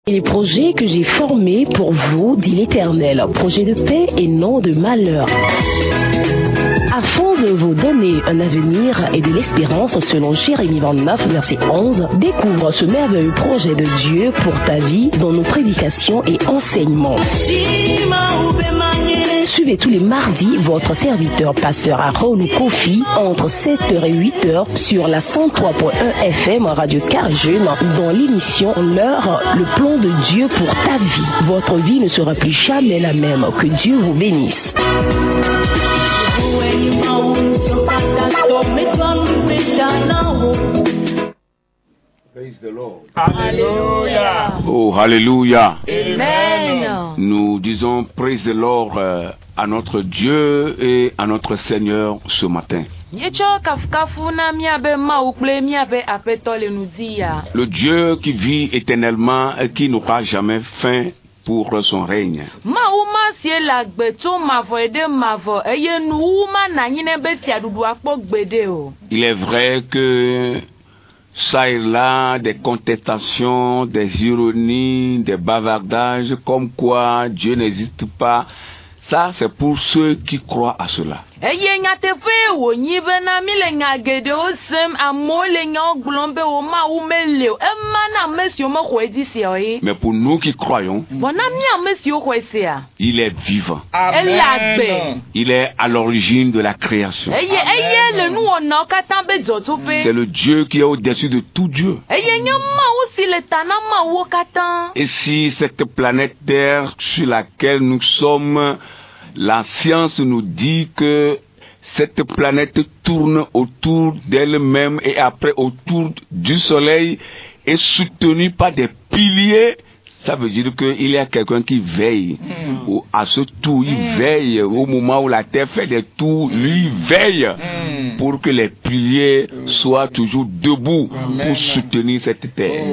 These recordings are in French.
Les projets que j'ai formés pour vous, dit l'Éternel, projets de paix et non de malheur, afin de vous donner un avenir et de l'espérance, selon Jérémie 29, verset 11, découvre ce merveilleux projet de Dieu pour ta vie dans nos prédications et enseignements. Suivez tous les mardis votre serviteur pasteur Aaron Kofi entre 7h et 8h sur la 103.1 FM Radio Carjeune dans l'émission L'heure, le plan de Dieu pour ta vie. Votre vie ne sera plus jamais la même. Que Dieu vous bénisse. Praise the Lord. Alléluia. Oh, Alléluia. Amen. Nous disons praise the Lord à notre Dieu et à notre Seigneur ce matin. Le Dieu qui vit éternellement et qui n'aura jamais fin pour son règne. Il est vrai que ça et là, des contestations, des ironies, des bavardages, comme quoi Dieu n'existe pas. Ça, c'est pour ceux qui croient à cela. Mais pour nous qui croyons, il est vivant. Amen. Il est à l'origine de la création. C'est le Dieu qui est au-dessus de tout Dieu. Et si cette planète Terre sur laquelle nous sommes, la science nous dit que cette planète tourne autour d'elle-même et après autour du Soleil est soutenue par des piliers, ça veut dire qu'il y a quelqu'un qui veille à ce tour, il veille au moment où la Terre fait des tours, lui veille pour que les piliers soient toujours debout pour soutenir cette terre.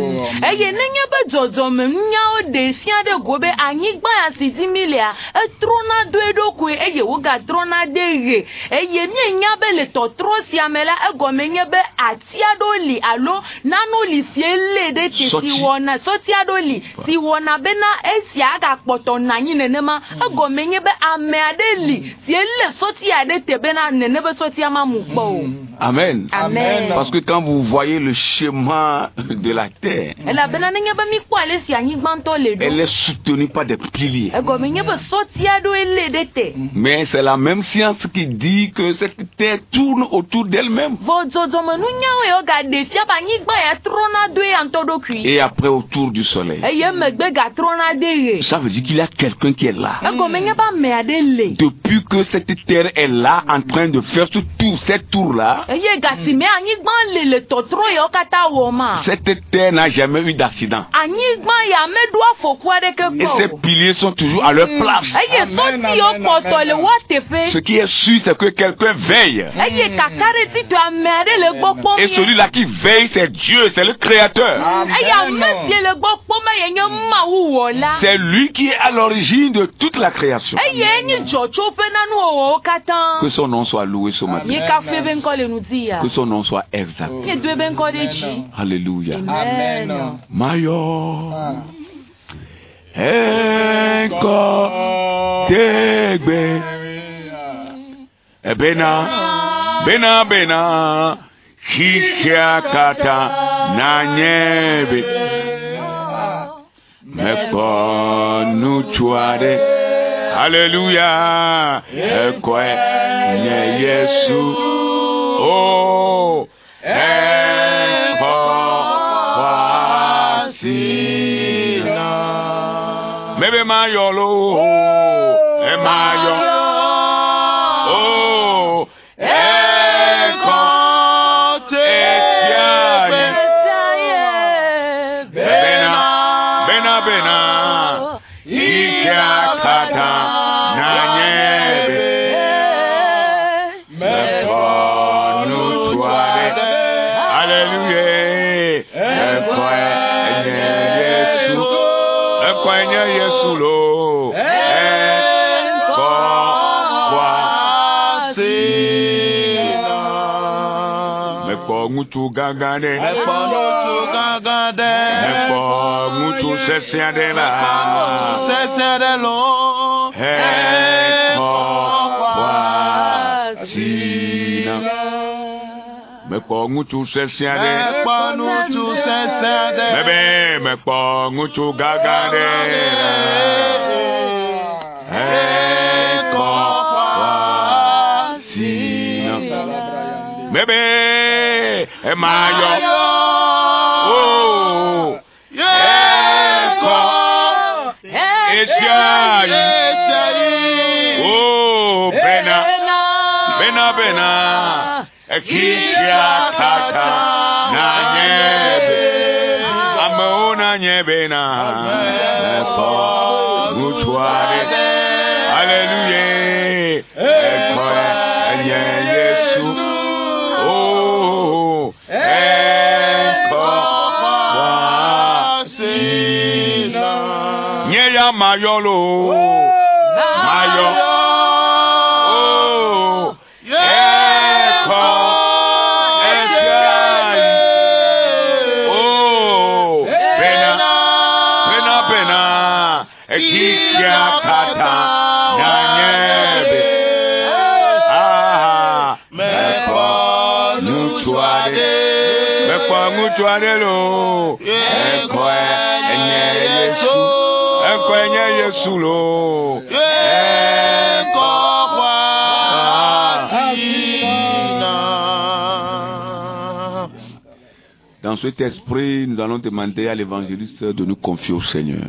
Amen. Amen. Parce que quand vous voyez le schéma de la terre, elle est soutenue par des piliers. Mais c'est la même science qui dit que cette terre tourne autour d'elle-même. Et après autour du soleil. Ça veut dire qu'il y a quelqu'un qui est là. Depuis que cette terre est là, en train de faire ce tour, cette tour-là, cette terre n'a jamais eu d'accident. Et ces piliers sont toujours à leur place. Ce qui est sûr, c'est que quelqu'un veille. Et celui-là qui veille, c'est Dieu, c'est le Créateur. C'est lui qui est à l'origine de toute la création. Que son nom soit loué ce matin. Que son nom soit exalté. Alléluia. Amen. Mayo. Eko tegbe. Bena. Kisha kata nanyebe. Meko nuchuade. Alléluia. Eko nye Yesu. Oh. Eko wasina. Mebe mayolo. Emayo. Oh. Eko tesiaye. Bena. Ishakata nanyebe. Ekwenye Yesu lo. Eko wasina. ngutu gagade. Mekpo ngutu gagade. Mekpo ngutu sesiade la. Sesiade lo. Eko wasina. Mekpo ngutu sesiade. Mekpo ngutu sesiade. Bebe mekpo ngutu gagade. Eko wasina. Bebe emayo. Oh. Eko. Esiayi. Oh bena. Bena. Ekisha kata na nyebe. Ameona nyebe na. Eko mutuade. Hallelujah. Eko enye Yesu. Oh. Eko wasina. Nyeya mayolo. Mayo. Tuadelo, eko enye Yesu, eko enye Yesu lo, eko wasina. Dans cet esprit, nous allons demander à l'évangéliste de nous confier au Seigneur.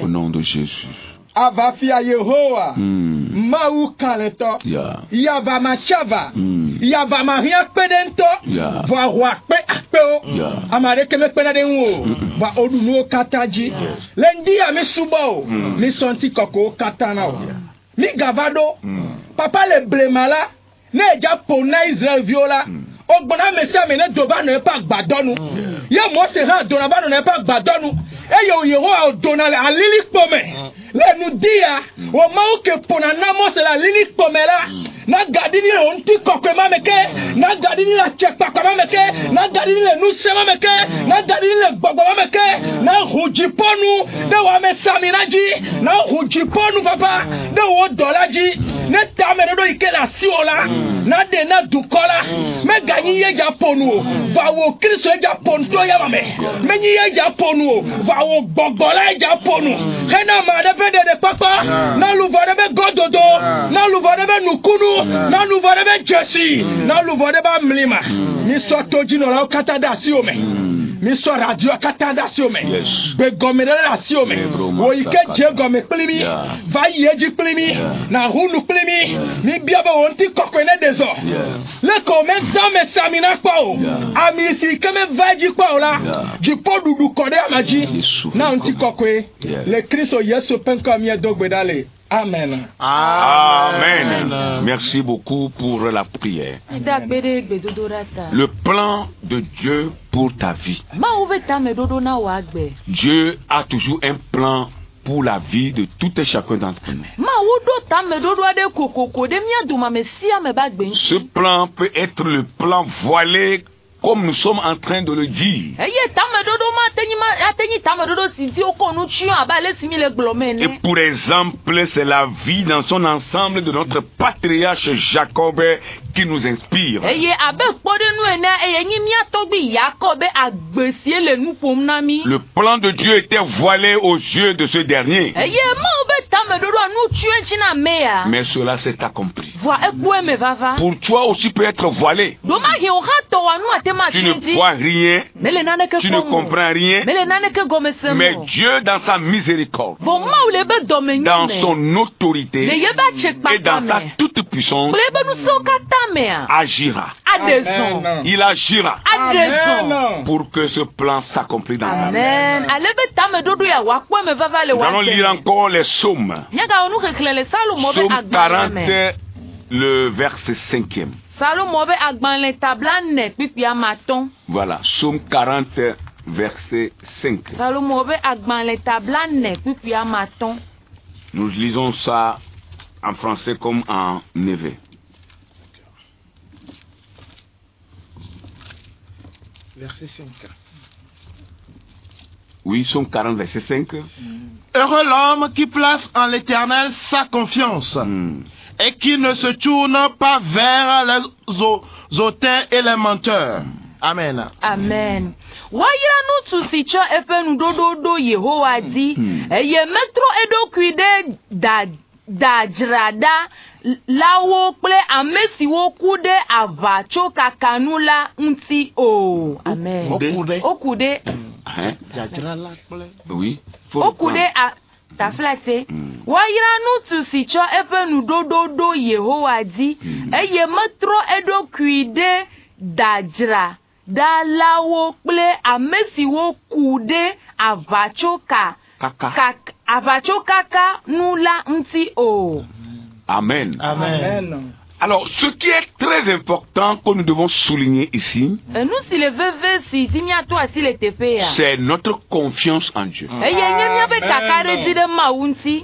Au nom de Jésus. Avafia Yehowa, Mau Kaleto, Yava Machava, Yava Maria Pedento, Va Wakpe Akpeo, Amareke Mepenadenwo, Va Oduno Kataji, Lendi a Mesubo, Mi Sonti Koko Katanao, Mi Gavado, Papa le Blemala, Neja Pona Israel Viola, Ogbona Messa Mene Doba ne pas Badonu, Ya Mosera Donabano ne pas Badonu, Eyo Yehowa Donale a Lili Pome. Le nous dia au mau que pona namo c'est la lili pomela na gadini on ti kokema meke na gadini la chepa kama meke na gadini le nous sema meke na gadini le bobo meke na hujiponu de wa me saminaji na hujiponu papa de wo dolaji ne tamere do ikela siola na de na dukola me ganyi ye japonu va wo kristo ye japonto ya mame me nyi ye japonu va wo gbogola ye japonu hena ma de papa na luvade be gododo na luvade be nukunu na luvade be jesi na luvade ba mlima ni soto jino la katada si ome mi so radio katada si ome be gomere la si ome o ike je gome plimi va yeji plimi na hunu plimi mi biaba wonti kokene dezo le komenta me samina kwa o ami si keme vaji kwa ola jipo dudu kode amaji na onti kokwe le Kristo Yesu penka mi dogbedale. Amen. Amen. Merci beaucoup pour la prière. Le plan de Dieu pour ta vie. Dieu a toujours un plan pour la vie de tout et chacun d'entre nous. Ce plan peut être le plan voilé, comme nous sommes en train de le dire. Et pour exemple, c'est la vie dans son ensemble de notre patriarche Jacob qui nous inspire. Le plan de Dieu était voilé aux yeux de ce dernier. Mais cela s'est accompli. Pour toi aussi peut être voilé. Tu ne vois rien, tu ne comprends rien, mais Dieu dans sa miséricorde, dans son autorité et dans sa toute puissance, agira. Il agira pour que ce plan s'accomplisse dans ta vie. Nous allons lire encore les psaumes. Psaume 40, le verset 5e. Voilà, Psaume 40, verset 5. Nous lisons ça en français comme en névé. Verset 5. Oui, Psaume 40, verset 5. Heureux l'homme qui place en l'Éternel sa confiance et qui ne se tourne pas vers les auteurs et les menteurs. Amen. Amen. Wayira nutu si cho efe nudododo Yehowa di. Eye metro edokwide dajrada lawo ple amesiwo kude avacho kakanula nti o. Amen. Okude. Oui. Okude a taflate. Wayira nutu si cho efe nudododo Yehowa di. Eye metro edokwide dajra dalawo ple amesiwo kude avachoka kaka nula nti o. Amen. Amen. Alors, ce qui est très important que nous devons souligner ici, c'est notre confiance en Dieu.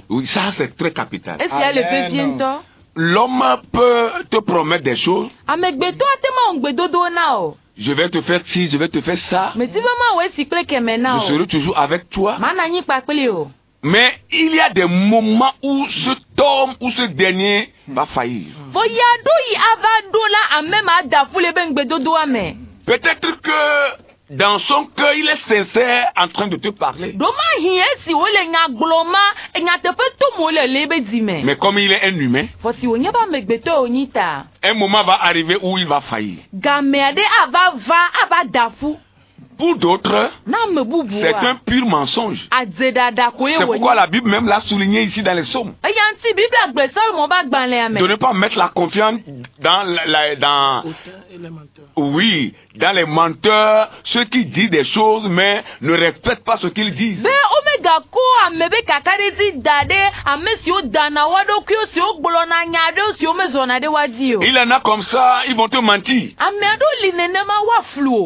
Oui, ça c'est très capital. L'homme peut te promettre des choses. Je vais te faire ci, je vais te faire ça. Je serai toujours avec toi. Mais il y a des moments où cet homme ou ce dernier va faillir. Peut-être que dans son cœur, il est sincère en train de te parler. Mais comme il est un humain, un moment va arriver où il va faillir. Pour d'autres, c'est un pur mensonge. C'est pourquoi la Bible même l'a souligné ici dans les psaumes. De ne pas mettre la confiance dans les menteurs, ceux qui disent des choses mais ne respectent pas ce qu'ils disent. Il en a comme ça, ils vont te mentir.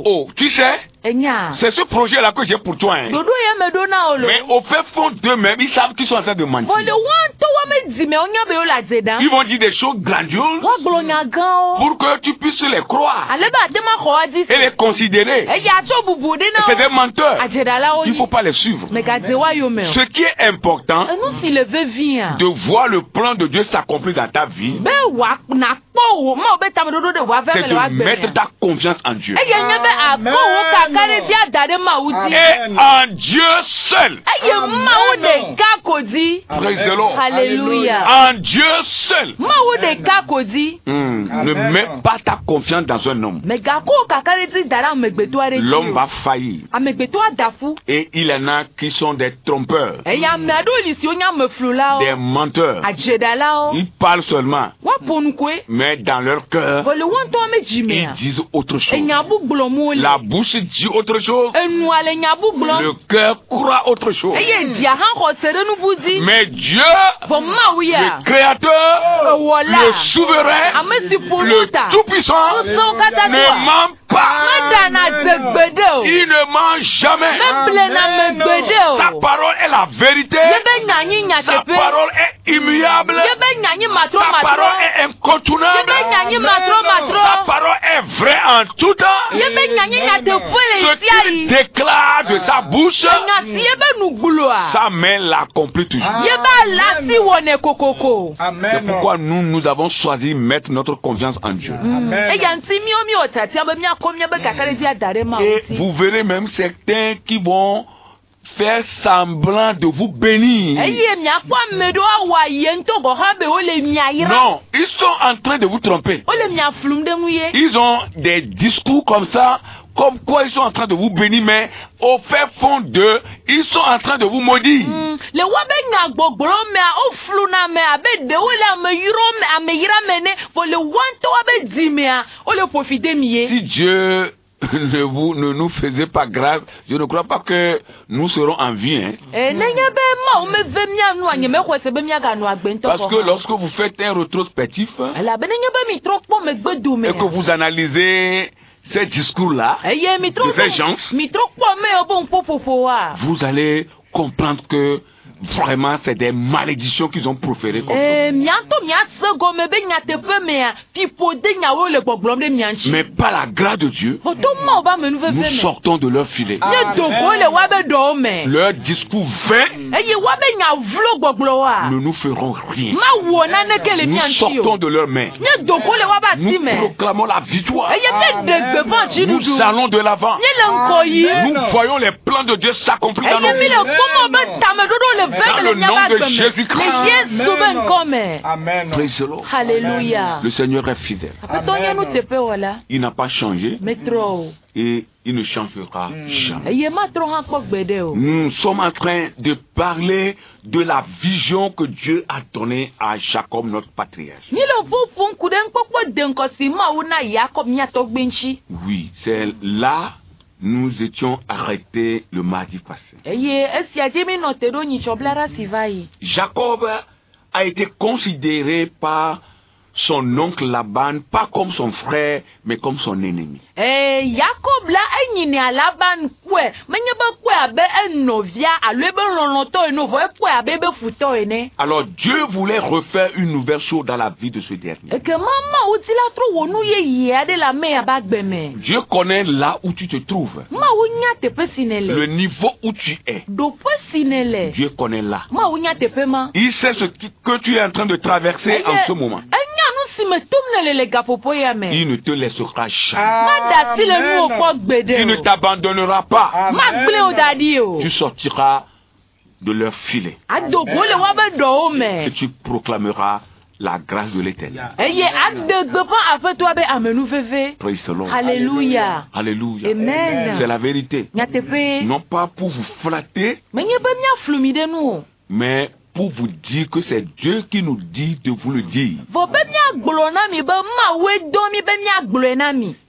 Oh, tu sais? C'est ce projet-là que j'ai pour toi. Hein. Mais au fait fond d'eux-mêmes, ils savent qu'ils sont en train de mentir. Ils vont dire des choses grandioses pour que tu puisses les croire et les considérer. C'est des menteurs. Il ne faut pas les suivre. Ce qui est important, de voir le plan de Dieu s'accomplir dans ta vie, c'est de mettre ta confiance en Dieu. Et en Dieu seul. Praise the Lord. Alléluia. En Dieu seul. Ne mets pas ta confiance dans un homme. L'homme va faillir. Et il y en a qui sont des trompeurs, des menteurs. Ils parlent seulement, mais dans leur cœur, ils disent autre chose. La bouche dit autre chose, le cœur croit autre chose. Mais Dieu, le Créateur, le Souverain, le Tout-Puissant, ne ment pas. Il ne ment jamais. Sa parole est la vérité. Sa parole est immuable. Sa parole est incontournable. Sa parole est vraie en tout temps. Ce qu'il déclare de sa bouche, sa main l'accomplit toujours. C'est pourquoi nous avons choisi de mettre notre confiance en Dieu. Et vous verrez même certains qui vont faire semblant de vous bénir. Non, ils sont en train de vous tromper. Ils ont des discours comme ça, comme quoi ils sont en train de vous bénir, mais au fait fond d'eux, ils sont en train de vous maudire. Si Dieu ne nous faisait pas grâce, je ne crois pas que nous serons en vie. Hein. Parce que lorsque vous faites un rétrospectif et que vous analysez ces discours-là de ces gens, vous allez comprendre que vraiment, c'est des malédictions qu'ils ont proférées comme ça. Mais par la grâce de Dieu, nous sortons de leur filet. Leur discours vain ne nous feront rien. Nous sortons de leurs mains. Nous proclamons la victoire. Nous allons de l'avant. Nous voyons les plans de Dieu s'accomplir dans nos vies. Dans le nom de Jésus-Christ. Amen. Praise the Lord. Alléluia. Le Seigneur est fidèle. Il n'a pas changé et il ne changera jamais. Nous sommes en train de parler de la vision que Dieu a donnée à Jacob, notre patriarche. Oui, c'est là nous étions arrêtés le mardi passé. Jacob a été considéré par son oncle Laban, pas comme son frère, mais comme son ennemi. Alors Dieu voulait refaire une nouvelle chose dans la vie de ce dernier. Dieu connaît là où tu te trouves. Le niveau où tu es. Dieu connaît là. Il sait ce que tu es en train de traverser en ce moment. Il ne te laissera jamais. Il ne t'abandonnera pas. Tu sortiras de leur filet. Et tu proclameras la grâce de l'Éternel. Praise the Lord. Alléluia. Alléluia. Amen. C'est la vérité. Non pas pour vous flatter, mais pour vous dire que c'est Dieu qui nous dit de vous le dire.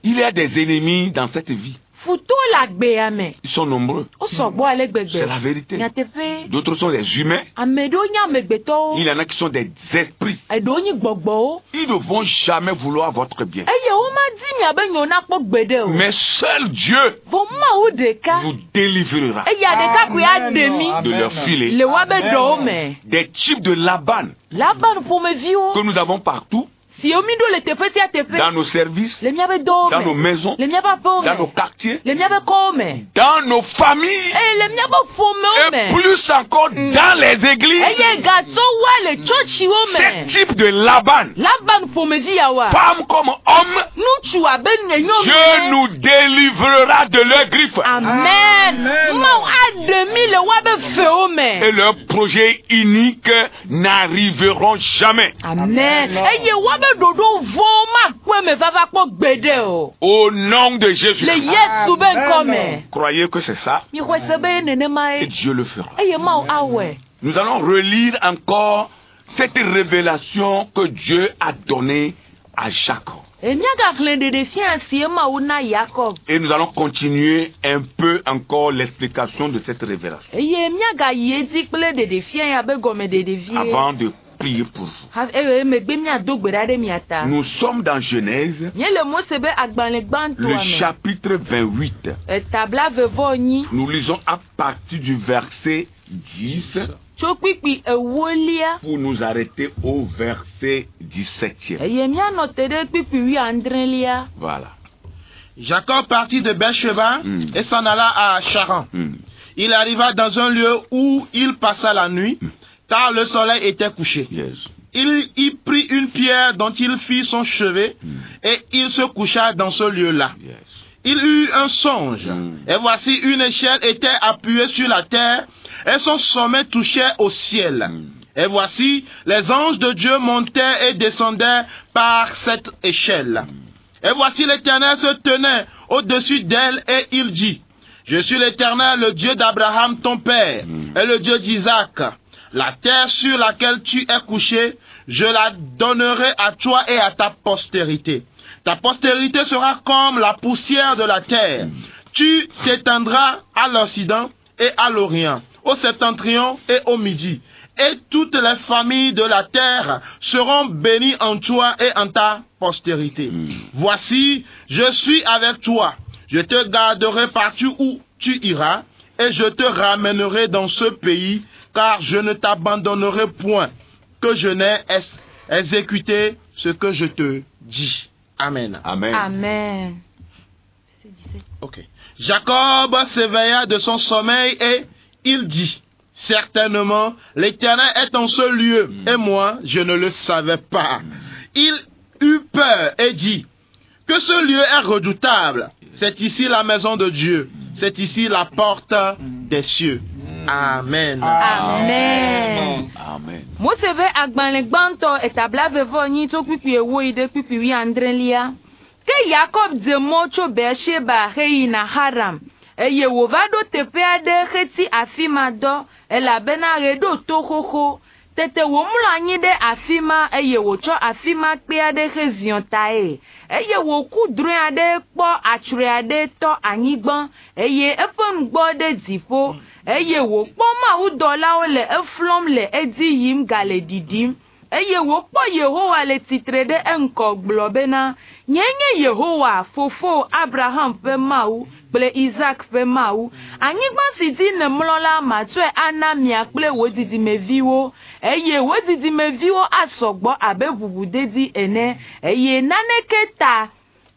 Il y a des ennemis dans cette vie. Ils sont nombreux. C'est la vérité. D'autres sont des humains. Il y en a qui sont des esprits. Ils ne vont jamais vouloir votre bien. Mais seul Dieu nous délivrera de leur filet. Des types de Laban que nous avons partout. Dans nos services, dans nos maisons, dans nos quartiers, dans nos familles, et plus encore dans les églises. Ce type de Laban, femme comme homme, Dieu nous délivrera de leurs griffes. Amen. Et leurs projets uniques n'arriveront jamais. Amen. Au nom de Jésus. Croyez que c'est ça. Et Dieu le fera. Nous allons relire encore cette révélation que Dieu a donnée à Jacob. Et nous allons continuer un peu encore l'explication de cette révélation. Avant de prier pour vous. Nous sommes dans Genèse, le chapitre 28. Nous lisons à partir du verset 10 pour nous arrêter au verset 17. Voilà. Jacob partit de Beersheba et s'en alla à Charan. Il arriva dans un lieu où il passa la nuit, car le soleil était couché. Il y prit une pierre dont il fit son chevet et il se coucha dans ce lieu-là. Il eut un songe, et voici une échelle était appuyée sur la terre, et son sommet touchait au ciel. Et voici, les anges de Dieu montaient et descendaient par cette échelle. Et voici l'Éternel se tenait au-dessus d'elle, et il dit, je suis l'Éternel, le Dieu d'Abraham ton père, et le Dieu d'Isaac. La terre sur laquelle tu es couché, je la donnerai à toi et à ta postérité. Ta postérité sera comme la poussière de la terre. Tu t'étendras à l'Occident et à l'Orient, au septentrion et au Midi. Et toutes les familles de la terre seront bénies en toi et en ta postérité. Voici, je suis avec toi. Je te garderai partout où tu iras, et je te ramènerai dans ce pays, car je ne t'abandonnerai point, que je n'ai exécuté ce que je te dis. Amen. Amen. Amen. Ok. Jacob s'éveilla de son sommeil et il dit, certainement, l'Éternel est en ce lieu, et moi, je ne le savais pas. Il eut peur et dit, que ce lieu est redoutable. C'est ici la maison de Dieu. C'est ici la porte des cieux. Amen. Amen. Amen. Moseve agbanlegbanto etabla vevonyi to pipi ewoyi de pipi wi andrelia. Ke Jacob de mocho Beersheba heyi na Haram. Eye wova do teƒe aɖe heti afi ma dɔ elabena ɣe ɖo to xoxo. Tete wòmlɔ anyi ɖe afi ma eye wòtsɔ afi ma kpe aɖe heziɔ tae. Eye wòku drɔ̃e aɖe kpɔ atsrɔe aɖe tɔ anyigba eye eƒe nugbɔ ɖe dziƒo. Eye wòkpɔ mawudɔlawo le eflɔm le edzi yim gale didim. Eye wòkpɔ Yehowa le tsitre ɖe eŋkɔ gblɔ bena, nye Yehowa fofo Abraham ƒe Mawu kple Isaac ƒe Mawu. Anyigba si dzi nemlɔ la matsɔe ana mia kple wò didimeviwo. Eye wò didimeviwo asɔgbɔ abe ʋuʋudedi ene. Eye naneke ta.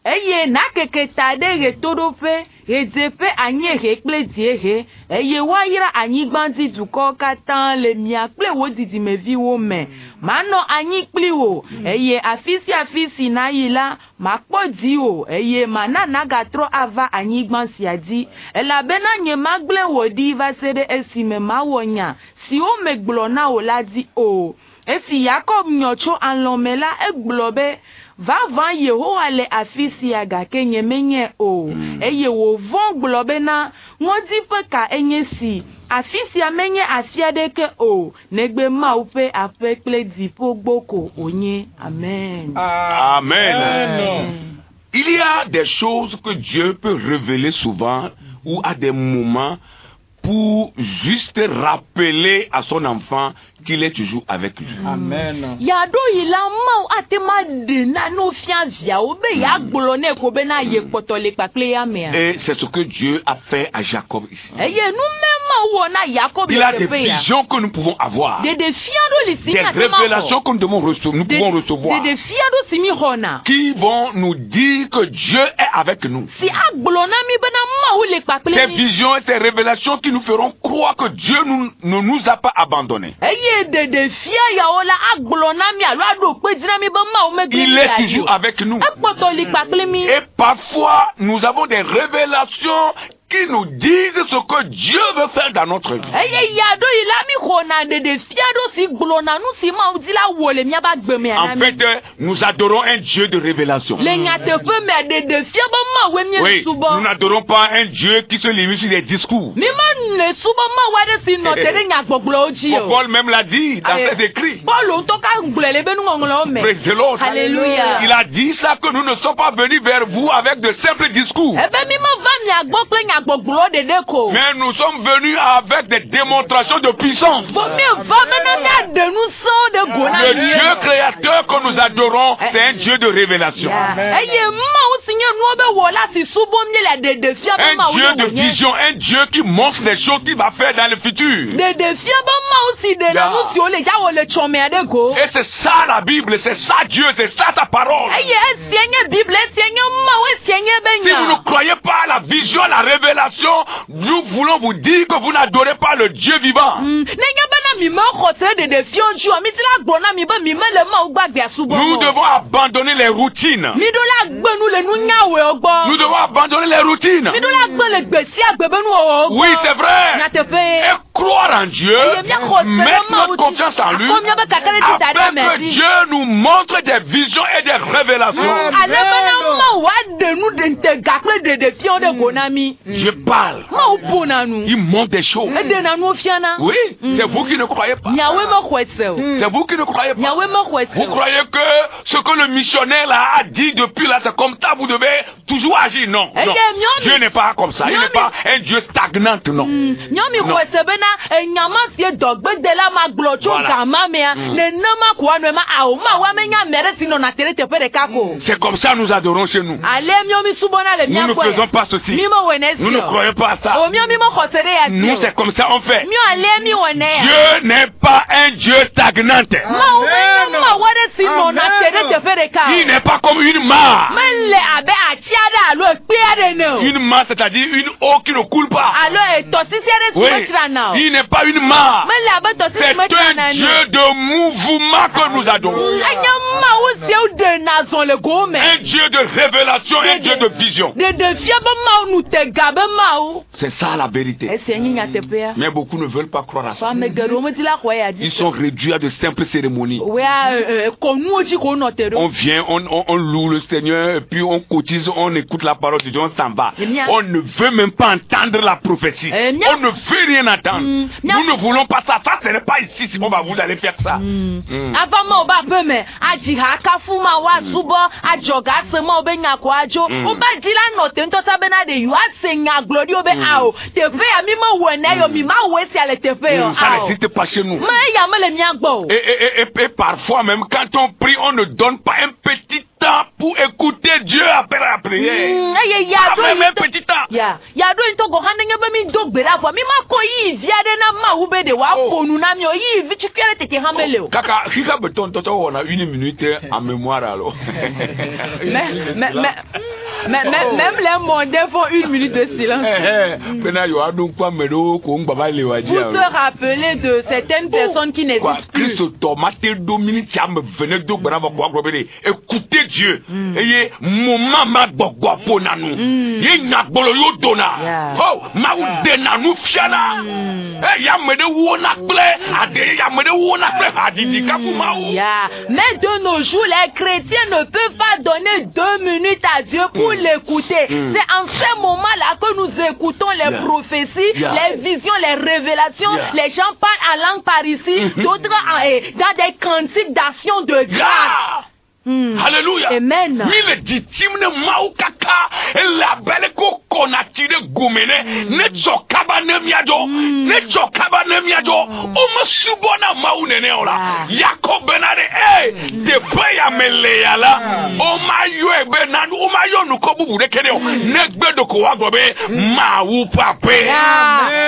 Eye nakeke ta ɖe ɣetoɖoƒe, ɣedzeƒe anyiehe kple dziehe. Eye woayra anyigba dzi dukɔwo katã le mia kple wò didimeviwo me. Manɔ anyi kpli wò. Eye afi sia afi si nayi la, makpɔ dziwò. Eye mana nagatrɔ ava anyigba sia dzi. Elabena nye magblẽ wò ɖi va se ɖe esime mawɔ nya siwo megblɔ na wò la dzi o. Esi Jacob nyɔ tso alɔme la, egblɔ be, vavã Yehowa le afi sia gake nyemenye o. Eye wòvɔ̃ gblɔ bena ŋɔdzi ƒe ka enye si. Afi sia menye afi aɖeke o. Negbe Mawu ƒe aƒe kple dziƒo gboko wònye. Amen. Amen. Il y a des choses que Dieu peut révéler souvent ou à des moments pour juste rappeler à son enfant qu'il est toujours avec lui. Amen. Yado ila mau atema de nano fia via obe ya gbolone ko be na ye poto le pakle ya me. Et c'est ce que Dieu a fait à Jacob ici. Eye nu mema wo na Jacob. Il a des visions que nous pouvons avoir. Des révélations que nous pouvons recevoir. Qui vont nous dire que Dieu est avec nous. Si agbolona mi bena mau le pakle. Ces visions et ces révélations qui nous feront croire que Dieu ne nous a pas abandonnés. Il est toujours avec nous. Et parfois, nous avons des révélations qui nous disent ce que Dieu veut faire dans notre vie. En fait, nous adorons un Dieu de révélation. Oui, nous n'adorons pas un Dieu qui se limite sur les discours. Paul même l'a dit dans ses écrits. Praise the Lord. Alléluia. Il a dit ça, que nous ne sommes pas venus vers vous avec de simples discours. Mais nous sommes venus avec des démonstrations de puissance. Le Dieu créateur que nous adorons, c'est un Dieu de révélation. Un Dieu de vision, un Dieu qui montre les choses qu'il va faire dans le futur. Et c'est ça la Bible, c'est ça Dieu, c'est ça ta parole. Si vous ne croyez pas à la vision, à la révélation, nous voulons vous dire que vous n'adorez pas le Dieu vivant. Nous devons abandonner les routines. Nous devons abandonner les routines. Oui, c'est vrai. Et croire en Dieu, mettre notre confiance en lui, afin que Dieu nous montre des visions et des révélations. Je parle. Il montre des choses. Oui, c'est vous qui ne croyez pas. C'est vous qui ne croyez pas. Vous croyez que ce que le missionnaire là a dit depuis là, c'est comme ça, vous devez toujours agir. Non, non. Dieu n'est pas comme ça. Il n'est pas un Dieu stagnant, non. Non. enyama sie dogbe de la ma glocho gama mea ne nama kwa no ma au ma wa menya mere sino na tere te pere kako. C'est comme ça nous adorons chez nous. Nous ne faisons pas ceci. Nous ne croyons pas à ça. Nous c'est comme ça on fait. Dieu n'est pas un Dieu stagnant. Il n'est pas comme une mare. Une mare, c'est-à-dire une eau qui ne coule pas. Oui. Il n'est pas une mare. C'est un Dieu de mouvement que nous adorons. Un Dieu de révélation, un Dieu de vision. C'est ça la vérité. Mais beaucoup ne veulent pas croire à ça. Ils sont réduits à de simples cérémonies. On vient, on loue le Seigneur, et puis on cotise, on écoute la parole de Dieu, on s'en va. On ne veut même pas entendre la prophétie. On ne veut rien entendre. Nous ne voulons pas ça. Ça, ce n'est pas ici si on va vous allez faire ça. Ça n'existe pas chez nous. Et parfois même quand on prie, on ne donne pas un petit temps pour écouter Dieu après la prière. Même un petit temps. Kaka, on a une minute en mémoire alors. Même les mondains font une minute de silence. Vous se rappelez de certaines personnes qui n'existent plus. Écoutez Dieu. Et moment ma bogwa ponanu. Ye nyabolo yo dona. Oh, ma udena nu fiana. Eh ya mede wona ple, ade ya mede wona ple hadidi kapuma o. Mais de nos jours les chrétiens ne peuvent pas donner 2 minutes à Dieu pour l'écouter. C'est en ce moment-là que nous écoutons les prophéties, les visions, les révélations. Les gens parlent en langue par ici, d'autres dans des cantiques d'action de grâce. Alléluia. Amen. Mille ditime ne maukaka la belle ko konatire gumene ne chokaba ne miajo ne chokaba ne miajo o masubona maunene ola Jacob benade de paya meleyala o mayo ebe nanu o mayo nuko bubu de kene ne gbedo ko wagobe mawu pape.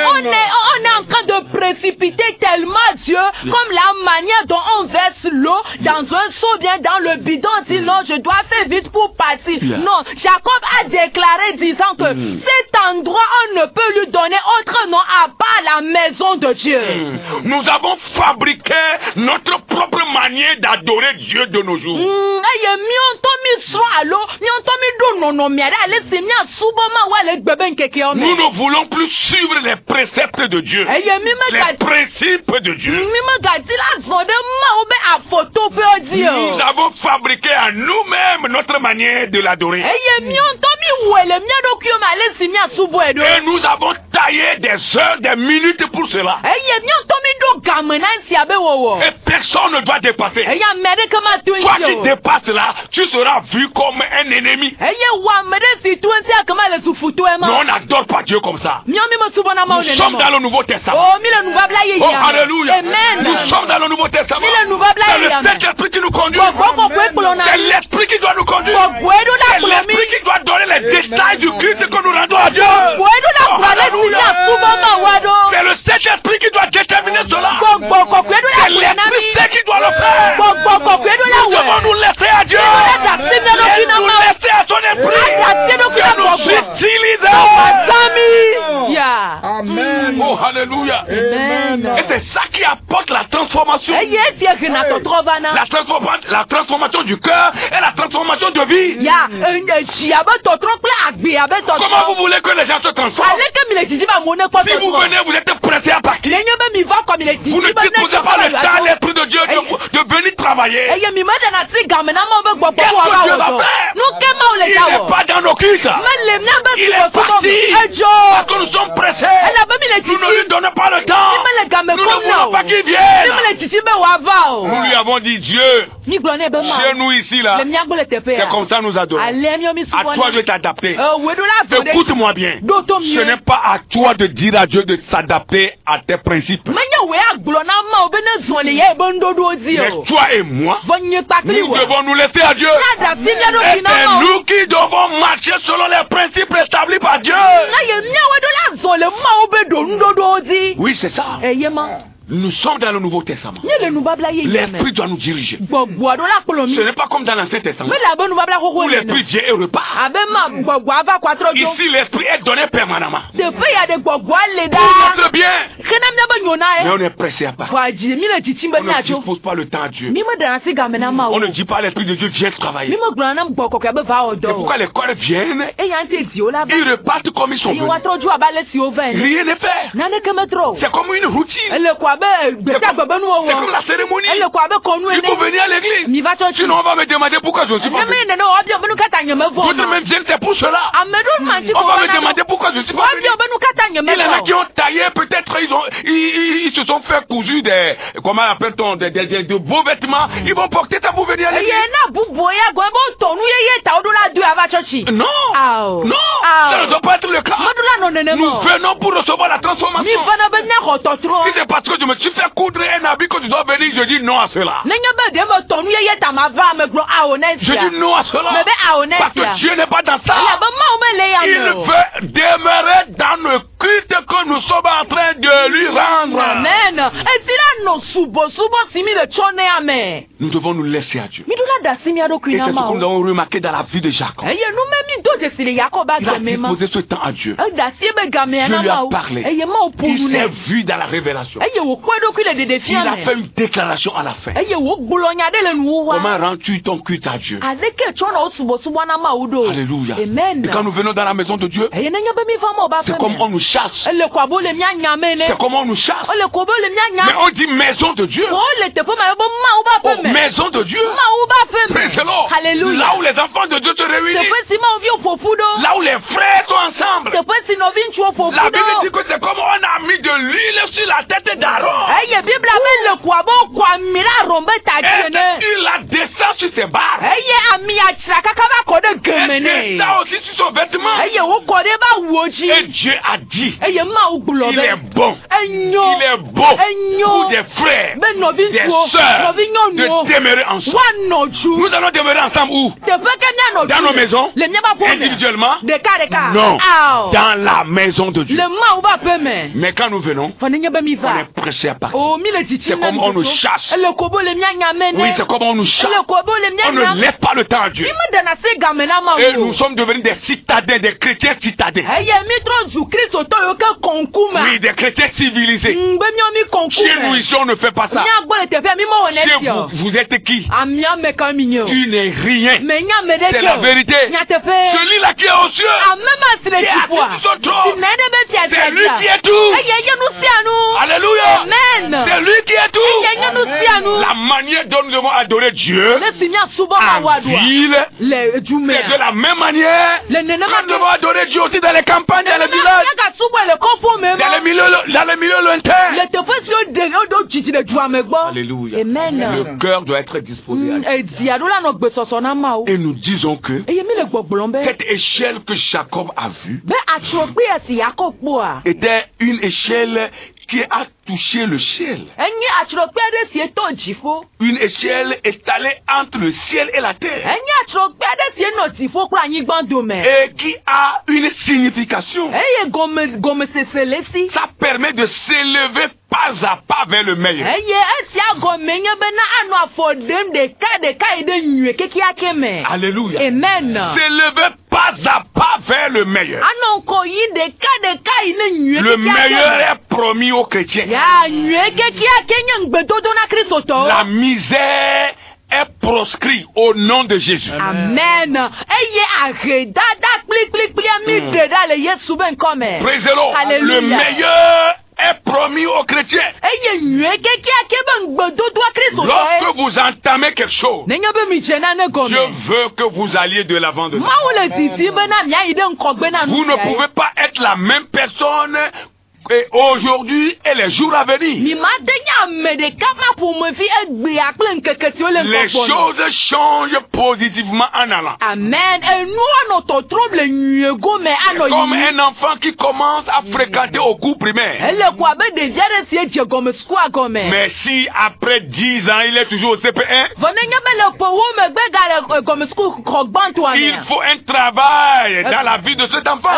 On est en train de précipiter tellement Dieu comme la manière dont on verse l'eau dans un seau bien dans le bidon, dit non, je dois faire vite pour partir. Non, Jacob a déclaré disant que cet endroit, on ne peut lui donner autre nom à part la maison de Dieu. Nous avons fabriqué notre propre manière d'adorer Dieu de nos jours. Nous ne voulons plus suivre les préceptes de Dieu, les principes de Dieu. Nous avons fabriqué à nous-mêmes notre manière de l'adorer. Et nous avons taillé des heures, des minutes pour cela. Et personne ne doit dépasser. Toi qui dépasses là, tu seras vu comme un ennemi. Mais on n'adore pas Dieu comme ça. Nous sommes dans le Nouveau Testament. Oh, alléluia. Nous sommes dans le Nouveau Testament. C'est le Saint-Esprit qui nous conduit. C'est l'Esprit qui doit nous conduire. C'est l'Esprit qui doit donner les détails du culte que nous rendons à Dieu. Oh, c'est le Saint-Esprit qui doit déterminer cela. C'est l'Esprit qui doit le faire. Nous devons nous laisser à Dieu. Nous laisser à son Esprit. Nous utiliser. Amen. Oh, alléluia. Et c'est ça qui apporte la transformation. La transformation du cœur et la transformation de vie. Comment vous voulez que les gens se transforment? Si vous venez, vous êtes pressé à partir. Vous ne disposez pas le temps, l'Esprit de Dieu de venir travailler. Qu'est-ce que Dieu va faire? Il n'est pas dans nos cuisses. Il est parti. Parce que nous sommes pressés. Nous ne lui donnons pas le temps. Nous ne voulons pas qu'il vienne. Nous lui avons dit Dieu, chez nous ici là, c'est comme ça nous adorons. À toi de t'adapter. Écoute-moi bien. Ce n'est pas à toi de dire à Dieu de s'adapter à tes principes. Mais toi et moi, nous devons nous laisser à Dieu. Et c'est nous qui devons marcher selon les principes établis par Dieu. Oui, c'est ça. Nous sommes dans le Nouveau Testament. L'Esprit doit nous diriger. Ce n'est pas comme dans l'Ancien Testament où l'Esprit vient et repart. Ici, l'Esprit est donné permanemment. Pour notre bien. Mais on est pressé à part. On ne dispose pas le temps à Dieu. On ne dit pas à l'Esprit de Dieu, viens travailler. C'est pourquoi les corps viennent. Ils repartent comme ils sont venus. Rien n'est fait. C'est comme une routine. C'est comme la cérémonie. Il faut venir à l'église. Sinon on va me demander pourquoi je ne suis pas venu. D'autres même viennent, c'est pour cela. On va me demander pourquoi je ne suis pas venu. Il y en a qui ont taillé, peut-être ils se sont fait cousu des, comment appelle-t-on, de beaux vêtements. Ils vont porter ça pour venir à l'église. Non, non, ça ne doit pas être le cas. Nous venons pour recevoir la transformation. Si c'est parce que je me suis fait coudre un habit que tu dois venir, je dis non à cela. Je dis non à cela. Parce que Dieu n'est pas dans ça. Il veut demeurer dans le culte que nous sommes en train de lui rendre. Amen. Nous devons nous laisser à Dieu. Et c'est ce que nous avons remarqué dans la vie de Jacob. Il a disposé ce temps à Dieu. Dieu lui a parlé. Il s'est vu dans la révélation. Il a fait une déclaration à la fin. Comment rends-tu ton culte à Dieu? Alléluia. Et quand nous venons dans la maison de Dieu, c'est comme on nous chasse. C'est comme on nous chasse. Mais on dit maison de Dieu. Oh, maison de Dieu. Praise-le. Là où les enfants de Dieu se réunissent. Là où les frères sont ensemble. La Bible dit que c'est comme on a mis de l'huile sur la tête d'Aaron. Et il la descend sur ses barbes. Et descend aussi sur son vêtement. Et Dieu a dit, il est bon. Il est beau pour des frères, des sœurs, de demeurer ensemble. Nous allons demeurer ensemble où? Dans nos maisons? Individuellement? Non. Dans la maison de Dieu. Mais quand nous venons, on est pressé à partir. C'est comme on nous chasse. Oui, c'est comme on nous chasse. On ne laisse pas le temps à Dieu. Et nous sommes devenus des citadins, des chrétiens citadins. Oui, des chrétiens civilisés. Chez nous ici, on ne fait pas ça. Chez vous, vous êtes qui? Tu n'es rien. C'est la vérité. Celui-là qui est aux cieux, qui est assis sur son trône, c'est lui qui est tout. Alléluia. C'est lui qui est tout. La manière dont nous devons adorer Dieu en ville, c'est de la même manière que nous devons adorer Dieu aussi dans les campagnes, dans les villages, dans les milieux lointains. Alléluia. Le cœur doit être disposé à Dieu. Et nous disons que cette échelle que Jacob a vue était une échelle qui a touché le ciel. Une échelle étalée entre le ciel et la terre. Et qui a une signification. Ça permet de s'élever pas à pas vers le meilleur. Alléluia. Amen. S'élever pas à pas vers le meilleur. Le meilleur est promis aux chrétiens. La misère est proscrite au nom de Jésus. Amen. Praise-le. Le meilleur est promis aux chrétiens. Lorsque vous entamez quelque chose, je veux que vous alliez de l'avant de Dieu. Vous ne pouvez pas être la même personne et aujourd'hui et les jours à venir. Les choses changent positivement en allant. Amen. Comme un enfant qui commence à fréquenter au cours primaire. Mais si après 10 ans il est toujours au CP1, il faut un travail dans la vie de cet enfant.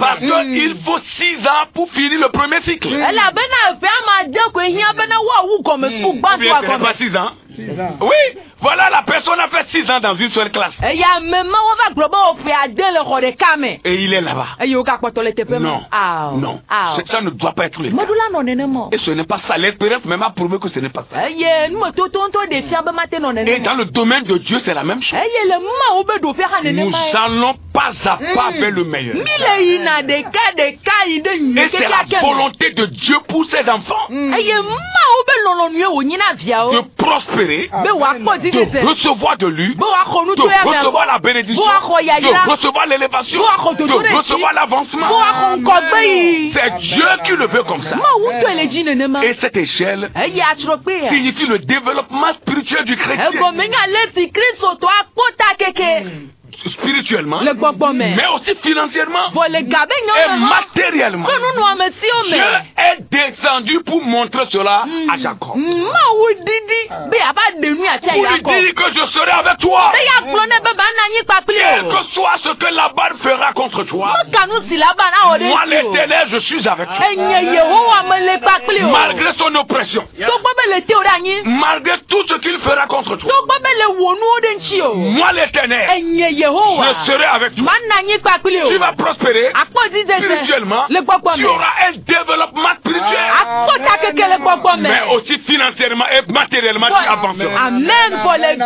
Parce qu'il faut 6 ans pour finir le premier cycle. Pas 6 ans. Oui, voilà, la personne a fait 6 ans dans une seule classe. Et il est là-bas. Non, non, ça ne doit pas être le cas. Et ce n'est pas ça. L'expérience même a prouvé que ce n'est pas ça. Et dans le domaine de Dieu, c'est la même chose. Nous allons pas à pas vers le meilleur. Et c'est la volonté de Dieu pour ses enfants de prospérer, de recevoir de lui, de recevoir la bénédiction, de recevoir l'élévation, de recevoir l'avancement. C'est Dieu qui le veut comme ça. Et cette échelle signifie le développement spirituel du chrétien. Spirituellement, mais aussi financièrement et matériellement. Dieu est descendu pour montrer cela à Jacob. Pour lui dire que je serai avec toi. Quel que soit ce que Laban fera contre toi, moi l'Éternel, je suis avec toi. Malgré son oppression, malgré tout ce qu'il fera contre toi, moi l'Éternel, je serai avec toi. Tu vas prospérer spirituellement. Tu auras un développement spirituel. Mais aussi financièrement et matériellement, tu avanceras. Amen. Pour les Je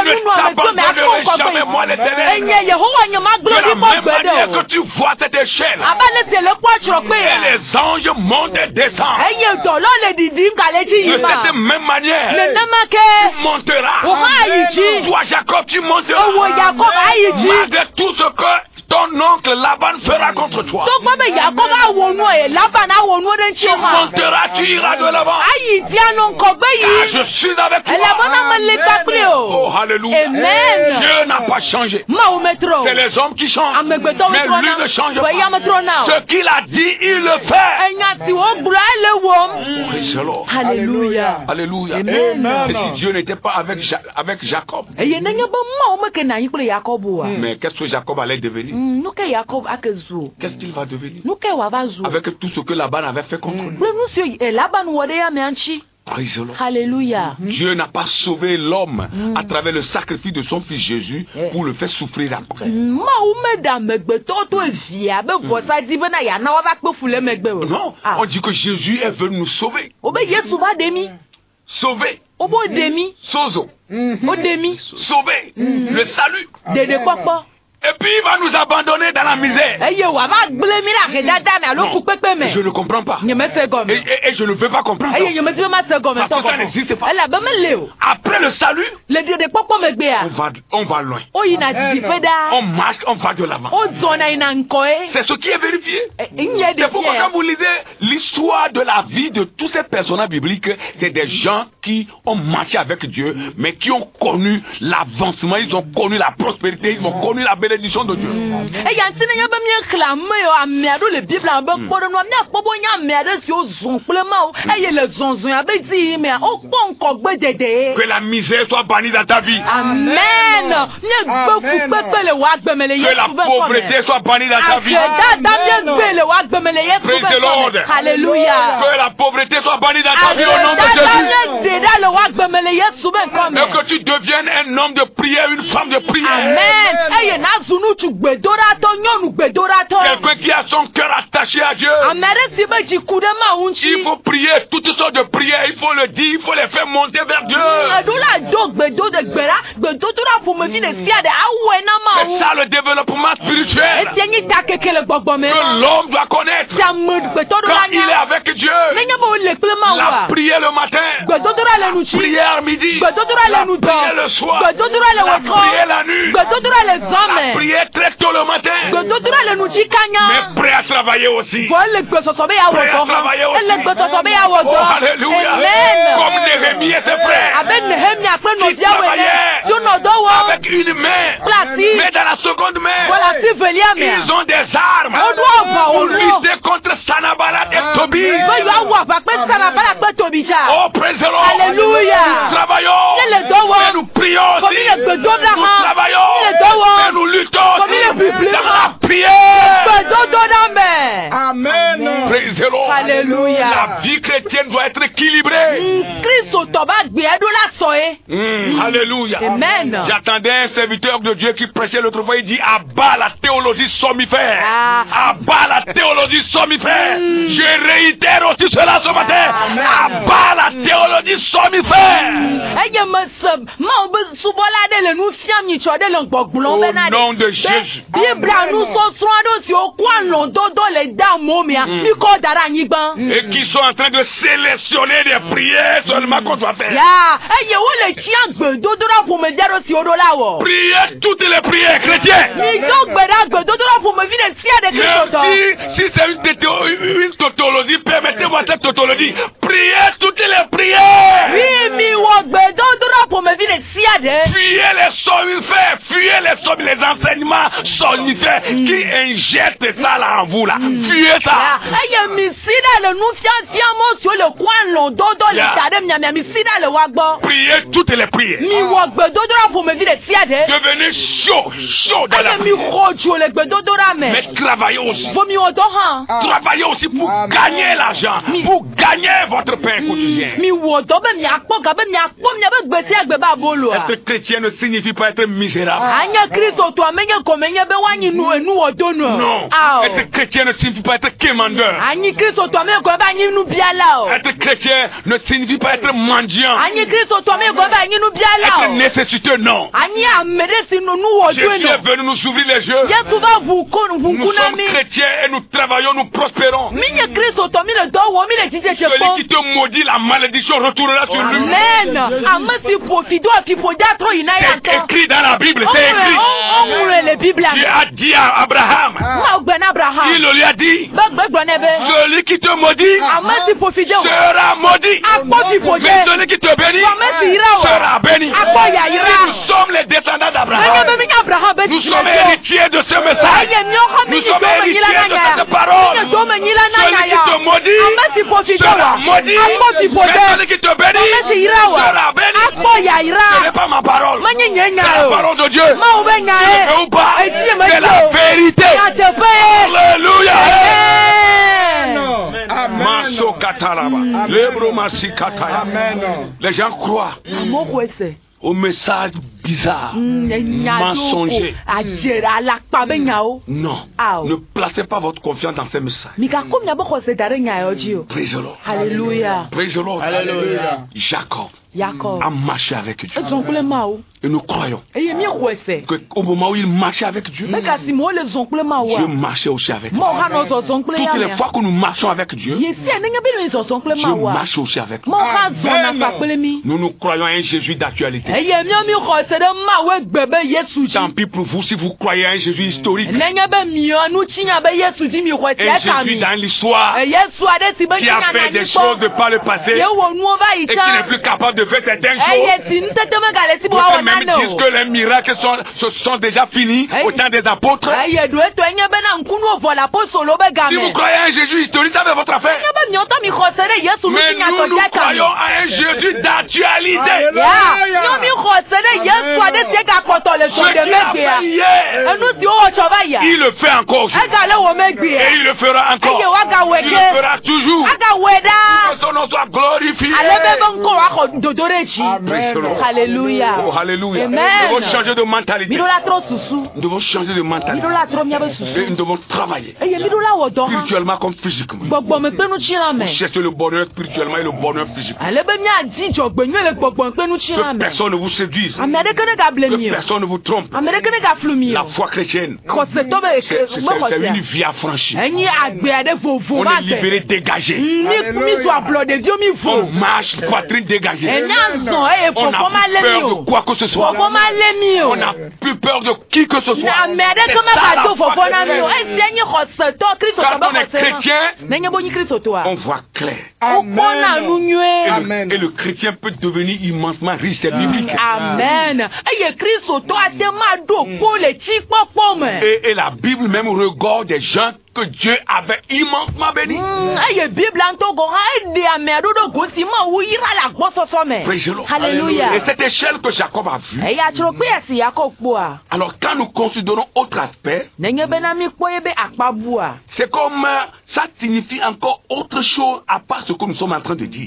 ne t'abandonnerai jamais, moi l'Éternel. De la même manière que tu vois cette échelle, et les anges montent et descendent. De cette même manière, tu monteras. Toi, Jacob, tu monteras. Malgré tout ce que ton oncle Laban fera contre toi, tu monteras, tu iras de l'avant. Je suis avec toi. Oh, alléluia. Dieu n'a pas changé. C'est les hommes qui changent. Mais lui ne change pas. Ce qu'il a dit, il le fait. Alléluia. Alléluia. Et si Dieu n'était pas avec Jacob, mais qu'est-ce que Jacob allait devenir? Qu'est-ce qu'il va devenir? Avec tout ce que Laban avait fait contre lui. Alléluia. Dieu n'a pas sauvé l'homme à travers le sacrifice de son fils Jésus pour le faire souffrir après. Non, on dit que Jésus est venu nous sauver. Sauver. Sozo. Sauver. Le salut. Et puis il va nous abandonner dans la misère. Non, je ne comprends pas. Et je ne veux pas comprendre. Parce que ça n'existe pas. Après le salut, on va loin. On marche, on va de l'avant. C'est ce qui est vérifié. C'est pourquoi quand vous lisez l'histoire de la vie de tous ces personnages bibliques, c'est des gens qui ont marché avec Dieu, mais qui ont connu l'avancement, ils ont connu la prospérité, ils ont connu la bénédiction de Dieu. Que la misère soit bannie dans ta vie. Amen. Que la pauvreté soit bannie dans ta vie. Praise the Lord. Alléluia. Que la pauvreté soit bannie dans ta vie au nom de Jésus. Et que tu deviennes un homme de prière, une femme de prière. Amen. Quelqu'un qui a son cœur attaché attaché à Dieu. Il faut prier toutes sortes de prières. Il faut le dire, il faut les faire monter vers Dieu. C'est ça le développement spirituel que l'homme doit connaître. Quand il est avec Dieu, la prière le matin, la prière midi, la prière le soir, la prière la nuit, la prière très tôt le matin, mais prêt à travailler aussi. Prêt à travailler aussi. Oh, alléluia. Comme Néhémie et ses frères qui travaillaient avec une main, mais dans la seconde main, ils ont des armes pour lutter contre Sanballat et Tobie. Oh, praise the Lord. Alléluia. Nous travaillons, mais nous prions aussi. Nous travaillons, mais nous luttons aussi dans la prière. Amen. Praise the Lord. Alléluia. La vie chrétienne doit être équilibrée. Alléluia. Amen. J'attendais un serviteur de Dieu qui prêchait l'autre fois. Il dit abat la théologie sommifère. Abat la théologie sommifère. Je réitère aussi cela ce matin. Abat la théologie sommifère. Au nom de Jésus. Et qui sont en train de sélectionner des prières seulement qu'on doit faire. Priez toutes les prières chrétiennes. Si c'est une tautologie, permettez-moi cette tautologie. Priez toutes les prières. Fuyez les somnifères, fuyez les enseignements somnifères qui injectent ça là en vous là. Fuyez ça. Priez toutes les prières. Devenez chaud dans la prière. Mais travaillez aussi. Travaillez aussi pour gagner l'argent, pour gagner votre pain quotidien. Être chrétien ne signifie pas être misérable. Non. Être chrétien ne signifie pas être quémandeur. Être chrétien ne signifie pas être mendiant. Être nécessiteux, non. Jésus est venu nous ouvrir les yeux. Nous sommes chrétiens et nous travaillons, nous prospérons. Celui qui te maudit, la malédiction retournera sur lui. C'est écrit dans la Bible, c'est écrit. Dieu a dit à Abraham, il lui a dit, celui qui te maudit sera maudit, mais celui qui te bénit sera béni. Nous sommes les descendants d'Abraham. Nous sommes héritiers de ce message. Nous sommes héritiers de cette parole. Celui qui te maudit sera maudit, mais celui qui te bénit sera béni. Ce n'est pas ma parole, c'est la parole de Dieu. Je ou pas, c'est la vérité. Alléluia. Les gens croient au message bizarre, mensonger. Non, ne placez pas votre confiance dans ces messages. Praise the Lord. Alléluia. Praise the Lord. Alléluia. Jacob a marché avec Dieu. Et nous croyons qu'au moment où il marchait avec Dieu, Dieu marchait aussi avec nous. Toutes les fois que nous marchons avec Dieu, Dieu marche aussi avec nous. Nous croyons à un Jésus d'actualité. Tant pis pour vous si vous croyez à un Jésus historique. Un Jésus dans l'histoire qui a fait des choses de par le passé et qui n'est plus capable de faire certaines choses. Vous même disent que les miracles sont déjà finis au temps des apôtres. Si vous croyez à un Jésus historique, ça fait votre affaire. Mais nous croyons à un Jésus d'actualité. Ce qu'il a fait hier, il le fait encore. Et il le fera encore. Il le fera toujours. Nous faisons nom soit glorifié. Alléluia. Oh, alléluia. Amen. Nous devons changer de mentalité. Nous devons changer de mentalité. Et nous devons travailler. Spirituellement comme physiquement. Pour chercher le bonheur spirituellement et le bonheur physiquement. Que personne ne vous séduise. Que personne ne vous trompe. La foi chrétienne, c'est une vie affranchie. On est libéré, dégagé. On marche, poitrine dégagée. On n'a plus peur de quoi que ce soit. On n'a plus peur de qui que ce soit. Quand on est chrétien, on voit clair. Amen. Et le chrétien peut devenir immensement riche, c'est biblique. Amen. Et la Bible même regorge des gens que Dieu avait immensement bénis. Alléluia. Et cette échelle que Jacob a vue, alors quand nous considérons autre aspect, c'est comme ça signifie encore autre chose à part ce que nous sommes en train de dire.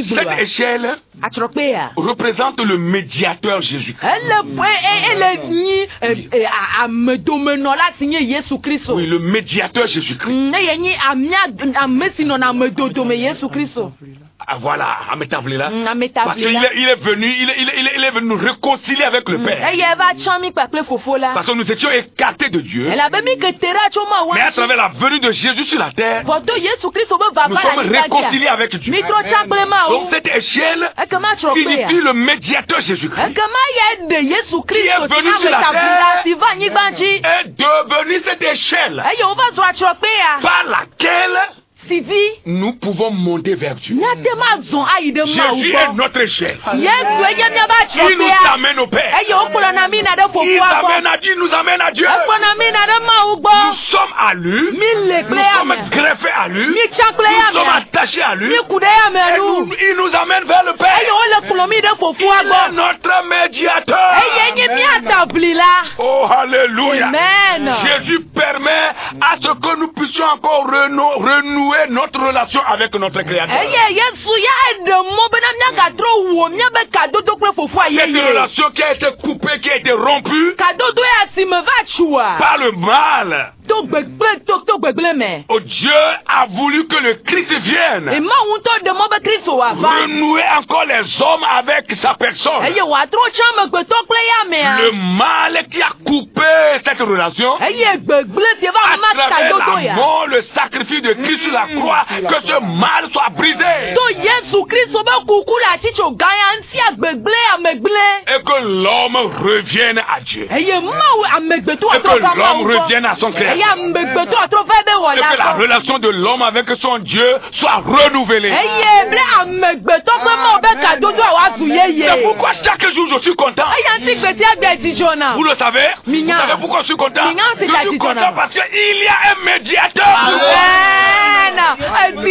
Cette échelle représente le médiateur Jésus-Christ. Oui, le médiateur Jésus-Christ. Ah, voilà, à m'établir là. Parce qu'il est venu nous réconcilier avec le Père. Parce que nous étions écartés de Dieu. Mais à travers la venue de Jésus sur la terre, nous sommes réconciliés avec Dieu. Donc cette échelle signifie le médiateur Jésus-Christ. Qui est venu sur la terre est devenu cette échelle par laquelle nous pouvons monter vers Dieu. Jésus est notre échelle. Il nous amène au Père. Il nous amène à Dieu. Nous sommes à lui. Nous sommes greffés à lui. Nous sommes attachés à lui. Et il nous amène vers le Père. Il est notre médiateur. Oh, alléluia. Amen. Jésus permet à ce que nous puissions encore renouer notre relation avec notre Créateur. Cette relation qui a été coupée, qui a été rompue par le mal. Oh, Dieu a voulu que le Christ vienne renouer encore les hommes avec sa personne. Le mal qui a coupé cette relation à travers la mort, le sacrifice de Christ sur la croix, que ce mal soit brisé. Et que l'homme revienne à Dieu. Et que l'homme revienne à son Créateur. Et que la relation de l'homme avec son Dieu soit renouvelée. C'est pourquoi chaque jour je suis content. Vous le savez? Vous savez pourquoi je suis content? Je suis content parce qu'il y a un médiateur. Il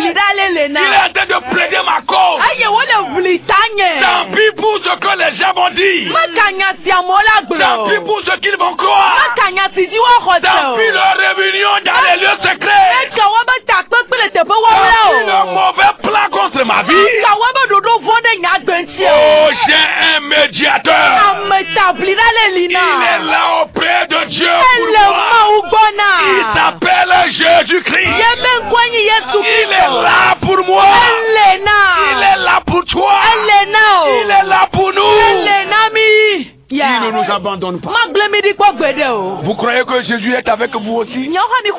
est en train de plaider ma cause. Tant pis pour ce que les gens vont dire. Tant pis pour ce qu'ils vont croire. Tant pis leur réunion dans les lieux secrets. Tant pis leur mauvais plan contre ma vie. Oh, j'ai un médiateur. Il est là auprès de Dieu pour moi. Il s'appelle Jésus-Christ. Il est là pour moi. Il est là pour toi. Il est là pour nous. Il ne nous abandonne pas. Vous croyez que Jésus est avec vous aussi? Vous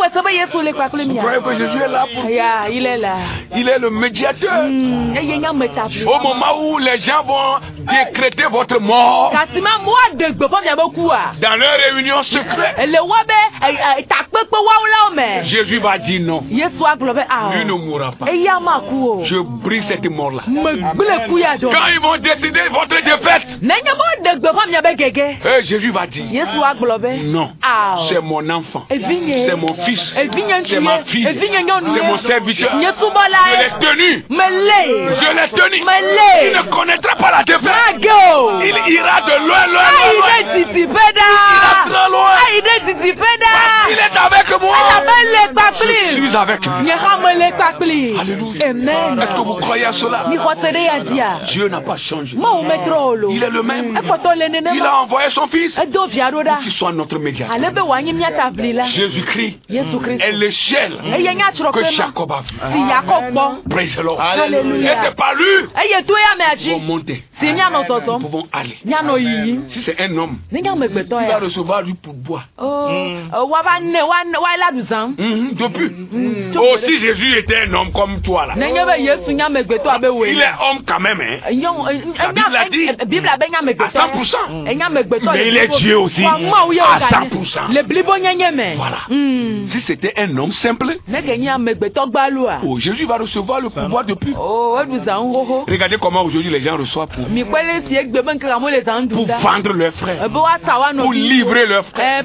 croyez que Jésus est là pour vous? Il est là. Il est le médiateur. Au moment où les gens vont décréter votre mort dans leur réunion secrète, Jésus va dire non. Lui ne mourra pas. Je brise cette mort-là. Quand ils vont décider votre défaite, Jésus va dire non, c'est mon enfant, c'est mon fils, c'est ma fille, c'est mon serviteur. Je l'ai tenu. Je l'ai tenu. Il ne connaîtra pas la défaite. Il ira de loin, loin. Il ira très loin. Il est avec moi. Je suis avec lui. Alléluia. Amen. Est-ce que vous croyez à cela? Dieu n'a pas changé. Il est le même. Il a envoyé son fils pour qu'il soit notre médiateur. Jésus-Christ est l'échelle que Jacob a vue. Praise the Lord. Alléluia. Et c'est pas lui. Nous pouvons monter. Nous pouvons aller. Si c'est un homme, il va recevoir du pourboire. Depuis. Oh, si Jésus était un homme comme toi là. Il est homme quand même. Hein. La Bible a dit à 100%. Mais il est Dieu aussi à 100%. Voilà. Si c'était un homme simple, oh, Jésus va recevoir le pouvoir depuis. Regardez comment aujourd'hui les gens reçoivent pour vendre leurs frères, pour livrer leurs frères,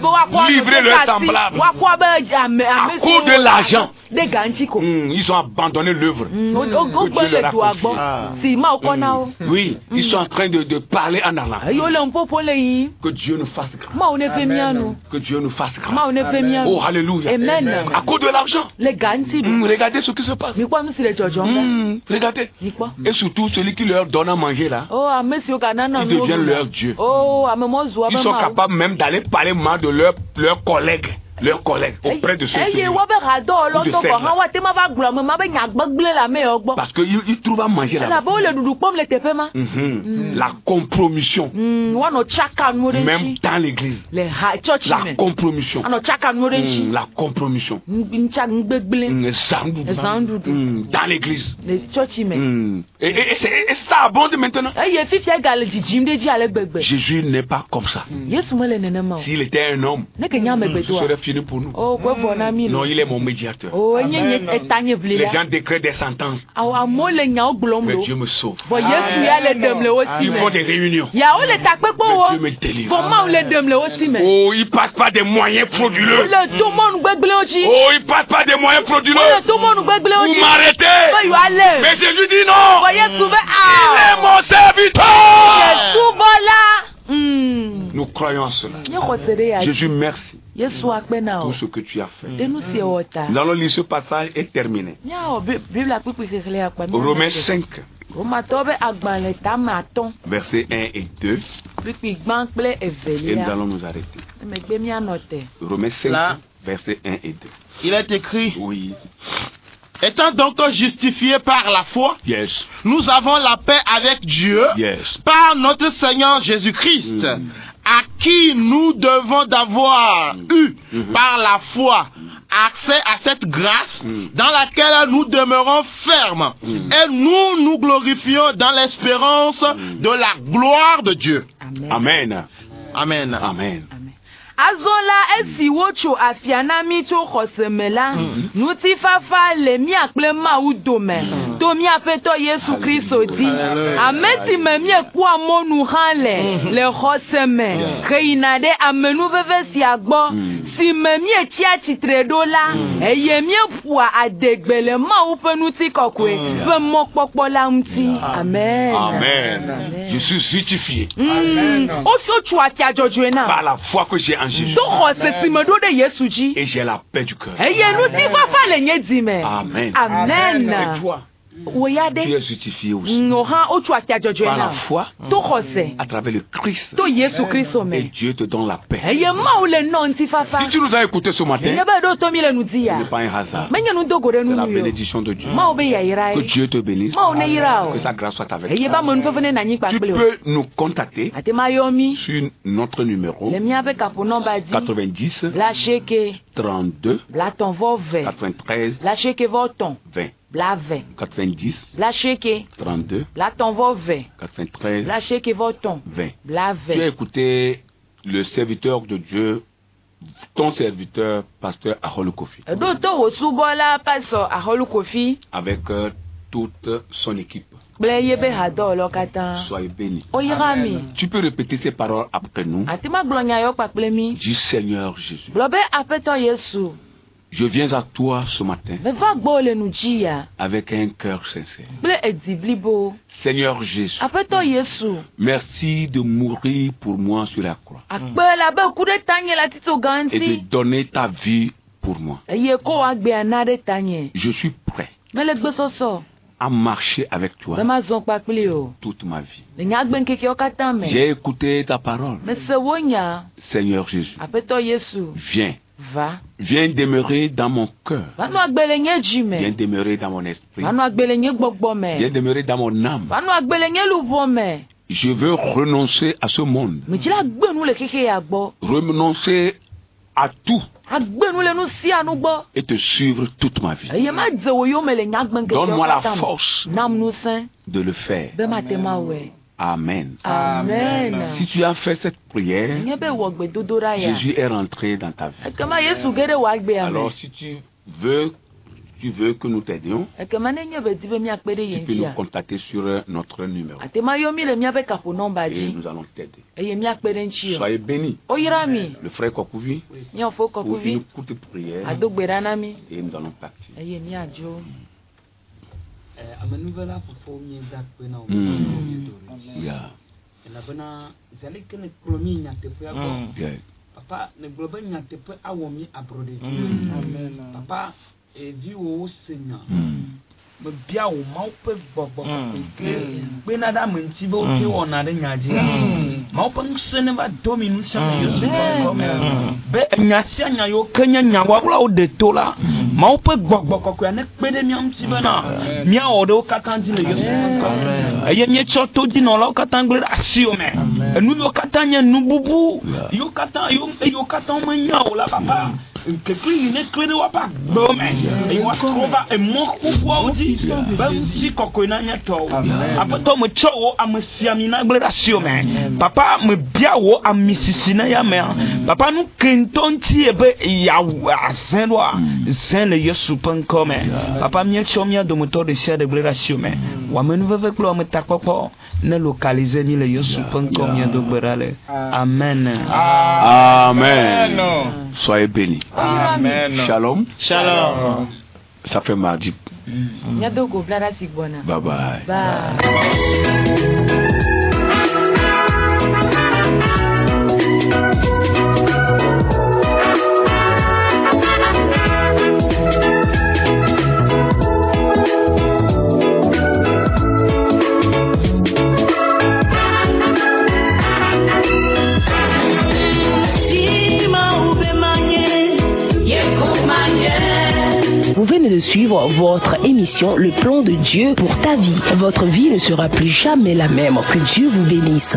livrer leurs semblables. À cause de l'argent, ils ont abandonné l'œuvre. Oui, ils sont en train de parler en allant. Que Dieu nous fasse grâce. Que Dieu nous fasse grâce. Oh, alléluia. À cause de l'argent. Regardez ce qui se passe. Regardez. Et surtout celui qui leur donne à manger là, ils deviennent leur Dieu. Ils sont capables même d'aller parler mal de leurs collègues. Leurs collègues auprès de ceux qui parce qu'ils trouvent à manger là. La compromission. Même dans l'église. La compromission. La compromission. Dans l'église. Et ça abonde maintenant. Jésus n'est pas comme ça. S'il était un homme, ce serait fini pour nous. Non, il est mon médiateur. Les gens décrètent des sentences. Mais Dieu me sauve. Il faut des réunions. Mais Dieu me délivre. Oh, il passe pas des moyens frauduleux. Oh, il passe pas des moyens frauduleux. Vous m'arrêtez. Mais Jésus dit non. Il est mon serviteur. Nous croyons à cela. Jésus, merci. Tout ce que tu as fait. Nous allons lire ce passage et terminer. Romains 5. Versets 1 et 2. Et nous allons nous arrêter. Romains 5, versets 1 et 2. Il est écrit. Oui. Étant donc justifiés par la foi, Yes. nous avons la paix avec Dieu Yes. par notre Seigneur Jésus-Christ, à qui nous devons d'avoir eu par la foi accès à cette grâce dans laquelle nous demeurons fermes et nous glorifions dans l'espérance de la gloire de Dieu. Amen. Amen. Amen. Azola esi wocho afiana mi to khosemela nuti fafa le mi akple ma udome to mi afeto Yesu Kristo di ameti me mi eku amonu hanle le khoseme keinade amenu veve si agbo si me mi eti atitre dola eye mi epua adegbele ma ufenuti kokwe ve mokpopola mti. Amen. Amen. Je suis justifié o so chu atia jojoena par la foi que j'ai en Jésus. Et j'ai la paix du cœur. Amen. Amen. Et toi, tu es justifié aussi par la foi à travers le Christ. Et Dieu te donne la paix. Si tu nous as écouté ce matin, ce n'est pas un hasard. C'est la bénédiction de Dieu. Que Dieu te bénisse. Que sa grâce soit avec toi. Tu peux nous contacter sur notre numéro 90 32 93 20. 90 32 93 20. Tu as écouté le serviteur de Dieu, ton serviteur, pasteur Aholu Kofi, avec toute son équipe. Soyez bénis. Tu peux répéter ces paroles après nous. Dis Seigneur Jésus, je viens à toi ce matin avec un cœur sincère. Seigneur Jésus, merci de mourir pour moi sur la croix et de donner ta vie pour pour moi. Je suis prêt à marcher avec toi toute ma vie. J'ai écouté ta parole. Seigneur Jésus, viens. Viens demeurer dans mon cœur. Viens demeurer dans mon esprit. Viens demeurer dans mon âme. Je veux renoncer à ce monde. Renoncer à tout. Et te suivre toute ma vie. Donne-moi la force de le faire. Amen. Amen. Si tu as fait cette prière, Jésus est rentré dans ta vie. Alors si tu veux que nous t'aidions, tu peux nous contacter sur notre numéro. Et nous allons t'aider. Soyez bénis. Le frère Kokouvi, pour une courte prière, et nous allons partir. Papa, evi wo senya me bia wo ma wo pe gbogbo pe na da me nti bo te wona de nyaje ma wo pe nsene ba dominu sha yo se ko be nyasi anya yo kenya nyawa wo de to la ma wo pe gbogbo kokko ne pe de miam ti bana mia o de o katanji le yo se ko eye nye choto di no la katangbre asio me enu yo katanya nu bubu yo katan yo katan ma nya o la papa que il ne crée pas bon mais il va trouver un mot pour aussi ben si kokona nyato apoto me chowo amsiamina gradation mais papa me biawo amisisina ya mais papa nous kentonti ebe ya asenwa sen le yesu panko mais papa mien chomia de moteur de chère de gradation mais wa me nous veut clo me takoko ne localiser ni le yesu panko mien de gradale amen. Amen. Soyez bénis. Amen. Shalom. Shalom. Ça fait mardi. Bye bye. Bye. Vous venez de suivre votre émission Le Plan de Dieu pour ta vie. Votre vie ne sera plus jamais la même. Que Dieu vous bénisse.